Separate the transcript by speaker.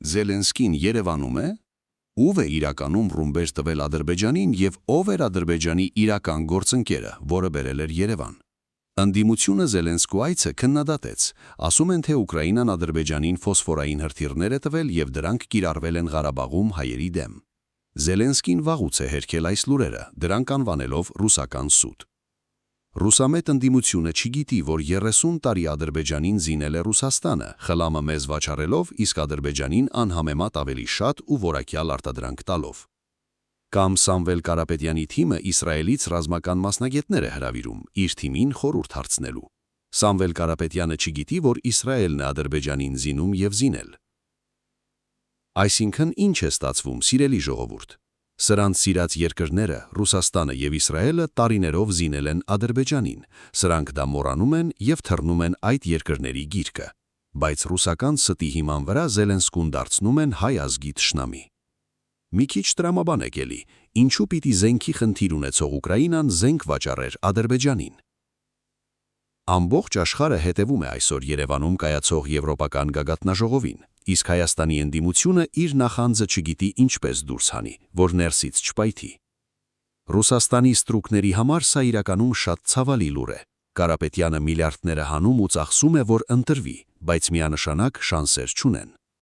Speaker 1: Զելենսկին Երևանում է։ Ով է իրականում ռումբեր տվել Ադրբեջանին եւ ով էր Ադրբեջանի իրական գործընկերը, որը բերել էր Երևան։ Ընդդիմությունը Զելենսկու այցը քննադատեց, ասում են, թե Ուկրաինան Ադրբեջանին ֆոսֆորային հրթիռներ է տվել եւ դրանք կիրառվել են Ղարաբաղում հայերի դեմ։ Զելենսկին վաղուց է հերքել այս լուրերը, դրանք անվանելով ռուսական սուտ։ Ռուսամետ ընդդիմությունը չգիտի, որ 30 տարի Ադրբեջանին զինել է Ռուսաստանը, խլամը մեզ վաչառելով, իսկ Ադրբեջանին անհամեմատ ավելի շատ ու որակյալ արտադրանք տալով։ Կամ Սամվել Կարապետյանի թիմը Իսրայելից ռազմական մասնագետներ է հրավիրում, իր թիմին խորհուրդ հարցնելու։ Սամվել Կարապետյանը չգիտի, որ Իսրայելն է Ադրբեջանին զինում եւ զինել։ Այսինքն ինչ է ստացվում, սիրելի ժողովուրդ։ Սրանց սիրած երկրները, Ռուսաստանը եւ Իսրայելը տարիներով զինել են Ադրբեջանին, սրանք դա մոռանում են եւ թռնում են այդ երկրների գիրկը, բայց ռուսական ստի հիման վրա Զելենսկուն դարձնում են հայ ազգի թշնամի։ Մի քիչ տրամաբանեք էլի, ինչու պիտի զենքի խնդիր ունեցող Ուկրաինան զենք վաճառեր Ադրբեջանին։ Ամբողջ աշխարհը հետևում է այսօր Երևանում կայացող եվրոպական գագաթնաժողովին, իսկ Հայաստանի ընդդիմությունը իր նախանձը չգիտի ինչպես դուրս հանի, որ ներսից չպայթի։ Ռուսաստանի ստրուկների համար սա իրականում շատ ցավալի լուր է։ Կարապետյանը միլիարդները հանում ու ծախսում է, որ ընտրվի, բայց միանշանակ շանսեր չունեն։